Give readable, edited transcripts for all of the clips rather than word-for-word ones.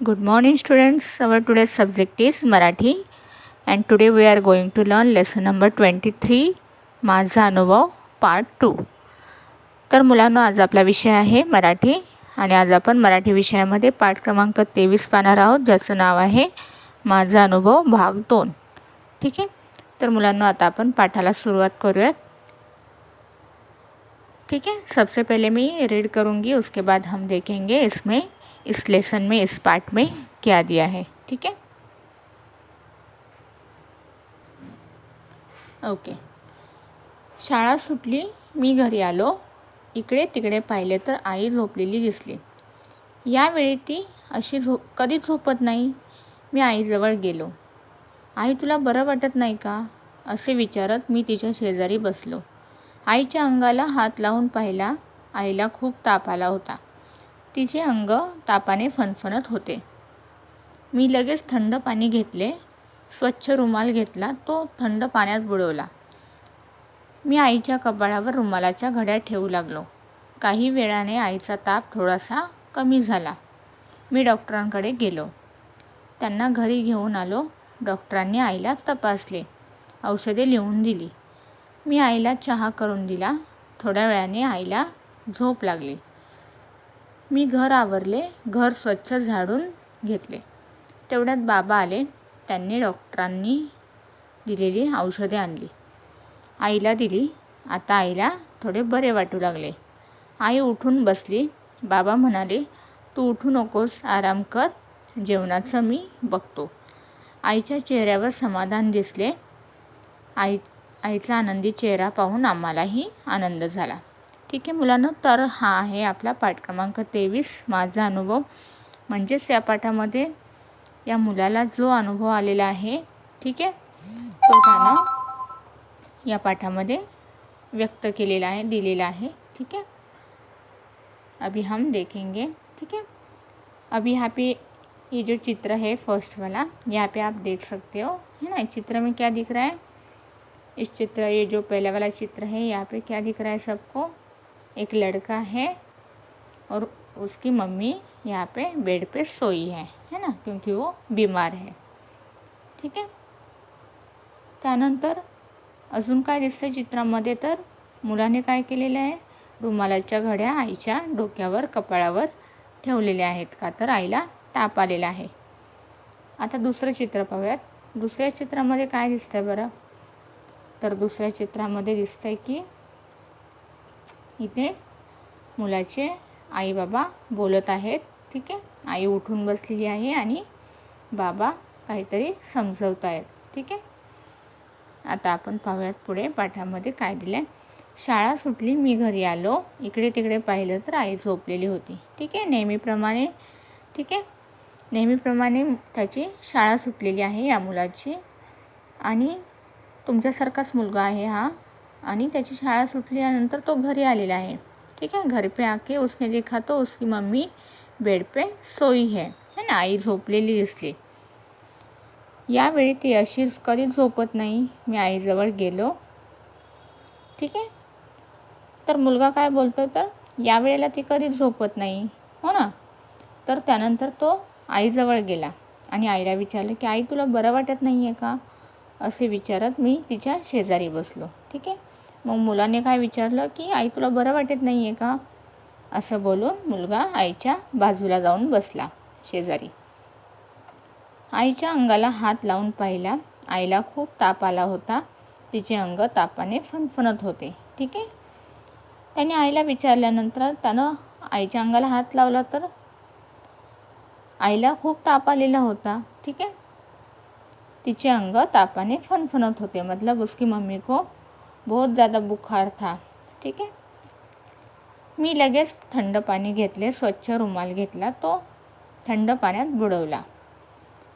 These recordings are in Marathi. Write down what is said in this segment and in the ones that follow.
Good morning students. Our today's subject is Marathi and today we are going to learn lesson number 23 माझा अनुभव पार्ट 2. तर मुलांनो, आज आपला विषय आहे मराठी आणि आज आपण मराठी विषयामध्ये पाठ क्रमांक 23 पाहणार आहोत, ज्याचं नाव आहे माझा अनुभव भाग 2. ठीक आहे. तर मुलांनो, आता आपण पाठाला सुरुवात करूयात. ठीक है. सबसे पहले मैं रीड करूँगी, उसके बाद हम देखेंगे इसमें इस लेसन में इस पार्ट में क्या दिया है. ठीक है. ओके. शाळा सुटली, मी घरी आलो. इकडे तिकडे पाहिले तर आई झोपलेली दिसली. यावेळी ती अशी कधी झोपत नाही. मी आईजवळ गेलो. आई, तुला बरं वाटत नाही का, असे विचारत मी तिच्या शेजारी बसलो. आईच्या अंगाला हात लावून पाहिला. आईला खूप ताप आला होता. तिचे अंग तापाने फणफणत होते. मी लगेच थंड पाणी घेतले. स्वच्छ रुमाल घेतला, तो थंड पाण्यात बुडवला. मी आईच्या कपाळावर रुमालाच्या घड्या ठेवू लागलो. काही वेळाने आईचा ताप थोडासा कमी झाला. मी डॉक्टरांकडे गेलो. त्यांना घरी घेऊन आलो. डॉक्टरांनी आईला तपासले, औषधे लिहून दिली. मी आईला चहा करून दिला. थोड्या वेळाने आईला झोप लागली. मी घर आवरले, घर स्वच्छ झाडून घेतले. तेवढ्यात बाबा आले. त्यांनी डॉक्टरांनी दिलेली औषधे आणली, आईला दिली. आता आईला थोडे बरे वाटू लागले. आई उठून बसली. बाबा म्हणाले, तू उठू नकोस, आराम कर, जेवणाचं मी बघतो. आईच्या चेहऱ्यावर समाधान दिसले. आईचा आनंदी चेहरा पाहून आम्हालाही आनंद झाला. ठीक आहे मुलांनो, तर हा आहे आपला पाठ क्रमांक 23 माझा अनुभव. म्हणजेच या पाठामध्ये या मुलाला जो अनुभव आलेला आहे, ठीक आहे, तो त्यानं या पाठामध्ये व्यक्त केलेला आहे, दिलेला आहे. ठीक है. अभी हम देखेंगे. ठीक है. अभी यहाँ पे ये जो चित्र है फर्स्ट वाला, यहाँ पे आप देख सकते हो, है ना. चित्र में क्या दिख रहा है, इस चित्र, ये जो पहला वाला चित्र है, यहाँ पे क्या दिख रहा है सबको, एक लड़का है और उसकी मम्मी यहाँ पे बेड पे सोई है ना, क्योंकि वो बीमार है. ठीक आहे. त्यानंतर अजून काय दिसतं चित्रामध्ये, तर मुलाने काय केलेलं आहे, रुमालाच्या घड्या आईच्या डोक्यावर कपाळावर ठेवलेल्या आहेत, का तर आईला ताप आलेला आहे. आता दुसरं चित्र पाहूयात. दुसऱ्या चित्रामध्ये काय दिसतंय बरं, तर दुसऱ्या चित्रामध्ये दिसतंय की इथे मुलाचे आई बाबा बोलत आहेत. ठीक आहे. आई उठून बसलेली आहे आणि बाबा काहीतरी समजवत आहेत. ठीक आहे. आता आपण पाहूयात पुढे पाठामध्ये काय दिलं आहे. शाळा सुटली, मी घरी आलो. इकडे तिकडे पाहिलं तर आई झोपलेली होती. ठीक आहे. नेहमीप्रमाणे, ठीक आहे, नेहमीप्रमाणे त्याची शाळा सुटलेली आहे या मुलाची, आणि तुमच्यासारखाच मुलगा आहे हा, आणि त्याची शाळा सुटल्यानंतर तो घरी आलेला आहे. ठीक है. घर पे आके उसने देखा तो उसकी मम्मी बेड पे सोई है ना, आई झोपलेली दिसली. यावेळी ती अशी कधी झोपत नाही. मी आईजवळ गेलो. ठीक आहे. तर मुलगा काय बोलतो, तर यावेळेला ती कधी झोपत नाही, हो ना. तर त्यानंतर तो आईजवळ गेला आणि आईला विचारलं की आई, तुला बरं वाटत नाही आहे का, असे विचारत मी तिच्या शेजारी बसलो. ठीक आहे. मग मुलाने काय विचारलं की आई, तुला बरं वाटत नाही आहे का, असं बोलून मुलगा आईच्या बाजूला जाऊन बसला शेजारी. आईच्या अंगाला हात लावून पाहिला. आईला खूप ताप आला होता. तिचे अंग तापाने फणफणत होते. ठीक आहे. त्याने आईला विचारल्यानंतर त्यानं आईच्या अंगाला हात लावला, तर आईला खूप ताप आलेला होता. ठीक आहे. तिचे अंग तापाने फणफणत होते, मतलब उसकी मम्मी को बहुत ज़्यादा बुखार था. ठीक है. मी लगेच थंड पाणी घेतले. स्वच्छ रुमाल घेतला, तो थंड पाण्यात बुडवला.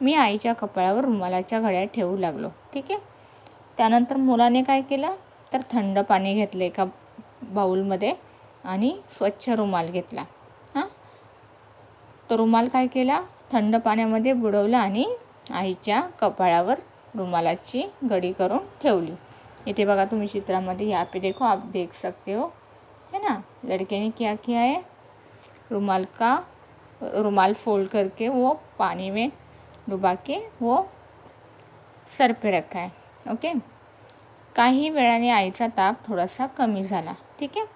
मी आईच्या कपाळावर रुमालाच्या घड्या ठेवू लागलो. ठीक आहे. त्यानंतर मुलाने काय केलं, तर थंड पाणी घेतलं एका बाऊलमध्ये आणि स्वच्छ रुमाल घेतला. तो रुमाल काय केला, थंड पाण्यामध्ये बुडवला आणि आईच्या कपाळावर रुमालाची घडी करून ठेवली. इथे बघा तुम्ही चित्रामध्ये, यहाँ पे देखो, आप देख सकते हो, है ना. लड़के ने क्या किया है, रुमाल का रुमाल फोल्ड करके वो पानी में डुबा के वो सर पे रखा आहे. ओके. काही वेळाने आईचा ताप थोडासा कमी झाला. ठीक आहे.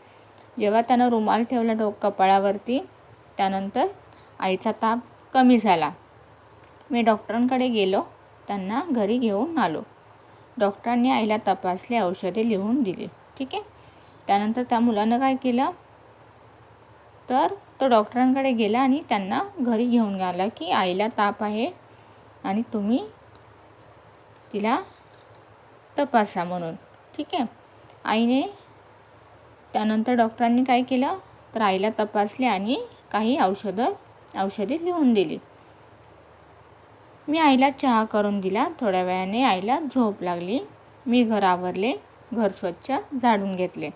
जेव्हा त्यानं रुमाल ठेवला कपाळावरती त्यानंतर आईचा ताप कमी झाला. मी डॉक्टरांकडे गेलो, त्यांना घरी घेऊन आलो. डॉक्टरांनी आईला तपासले, औषधे लिहून दिली. ठीक आहे. त्यानंतर त्या मुलानं काय केलं तर तो डॉक्टरांकडे गेला आणि त्यांना घरी घेऊन आला की आईला ताप आहे आणि तुम्ही तिला तपासा म्हणून. ठीक आहे. आईने त्यानंतर डॉक्टरांनी काय केलं तर आईला तपासले आणि काही औषधे लिहून दिली. मी आईला चहा करून दिला. थोड्या वेळाने आईला झोप लागली. मी घर आवरले, घर स्वच्छ झाडून घेतले.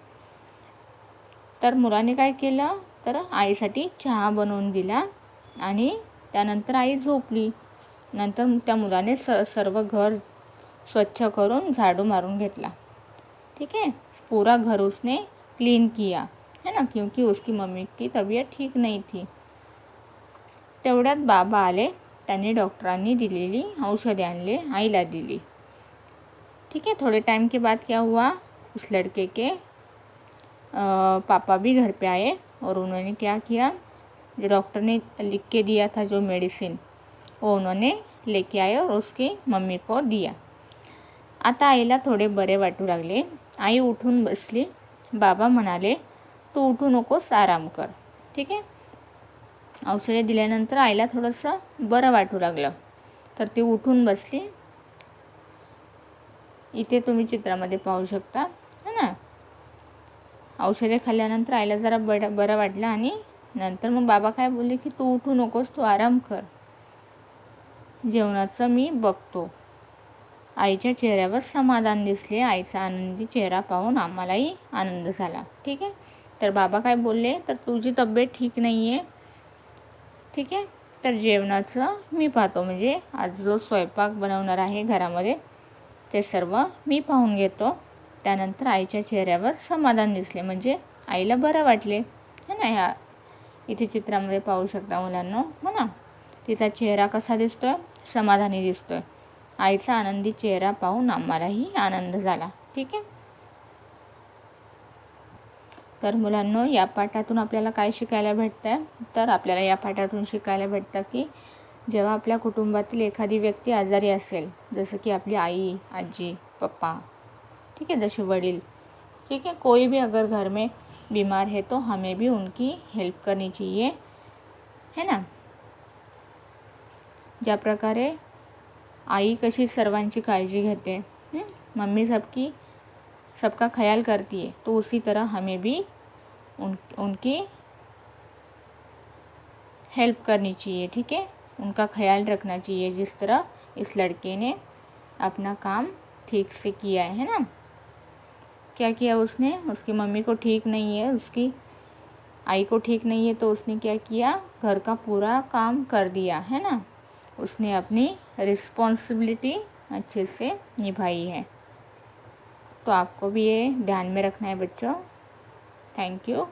तर मुलाने काय केलं तर आईसाठी चहा बनवून दिला आणि त्यानंतर आई झोपली. नंतर त्या मुलाने सर्व घर स्वच्छ करून झाडू मारून घेतला. ठीक है. पूरा घर उसने क्लीन किया है ना, क्योंकि उसकी मम्मी की तबीयत ठीक नहीं थी. तेवढ्यात बाबा आले. त्यांनी डॉक्टरांनी दिलेली औषधे आणले, आईला दिली. ठीक है. थोड़े टाइम के बाद क्या हुआ, उस लड़के के पापा भी घर पे आए और उन्होंने क्या किया, जो डॉक्टर ने लिख के दिया था जो मेडिसिन वो उन्होंने लेके आए और उसकी मम्मी को दिया. आता आईला थोडे बरे वाटू लागले. आई उठून बसली. बाबा म्हणाले तू उठू नकोस, आराम कर. ठीक आहे. औषधे दिल्यानंतर आईला थोडंसं बरं वाटू लागलं तर ती उठून बसली. इथे तुम्ही चित्रामध्ये पाहू शकता है ना. औषधे खाल्ल्यानंतर आईला जरा बरं वाटलं आणि नंतर मग बाबा काय बोलले की तू उठू नकोस, तू आराम कर, जेवणाचं मी बघतो. आईच्या चेहऱ्यावर समाधान दिसले. आईचा आनंदी चेहरा पाहून आम्हालाही आनंद झाला. ठीक आहे. तर बाबा काय बोलले तर तुझी तब्येत ठीक नाही आहे. ठीक आहे. तर जेवणाचं मी पाहतो, म्हणजे आज जो स्वयंपाक बनवणार आहे घरामध्ये ते सर्व मी पाहून घेतो. त्यानंतर आईच्या चेहऱ्यावर समाधान दिसले, म्हणजे आईला बरं वाटले है ना. ह्या इथे चित्रामध्ये पाहू शकता मुलांना हो ना. तिचा चेहरा कसा दिसतोय, समाधानी दिसतोय. आईचा आनंदी चेहरा पाहून आम्हालाही आनंद झाला. ठीक आहे. तर मुलांनो, या पाठातून आपल्याला काय शिकायला भेटतं तर आपल्याला या पाठातून शिकायला भेटतं की जेव्हा आपल्या कुटुंबातील एखादी व्यक्ती आजारी असेल, जसं की आपली आई, आजी, पप्पा, ठीक है, जैसे वडील, ठीक है, कोई भी अगर घर में बीमार है तो हमें भी उनकी हेल्प करनी चाहिए है ना. ज्या प्रकारे आई कशी सर्वांची काळजी घेते, मम्मी सबका ख्याल करती है, तो उसी तरह हमें भी उनकी हेल्प करनी चाहिए. ठीक है. उनका ख्याल रखना चाहिए, जिस तरह इस लड़के ने अपना काम ठीक से किया है ना. क्या किया उसने, उसकी मम्मी को ठीक नहीं है, उसकी आई को ठीक नहीं है, तो उसने क्या किया, घर का पूरा काम कर दिया है ना. उसने अपनी रिस्पॉन्सिबिलिटी अच्छे से निभाई है. तो आपको भी ये ध्यान में रखना है बच्चों. Thank you.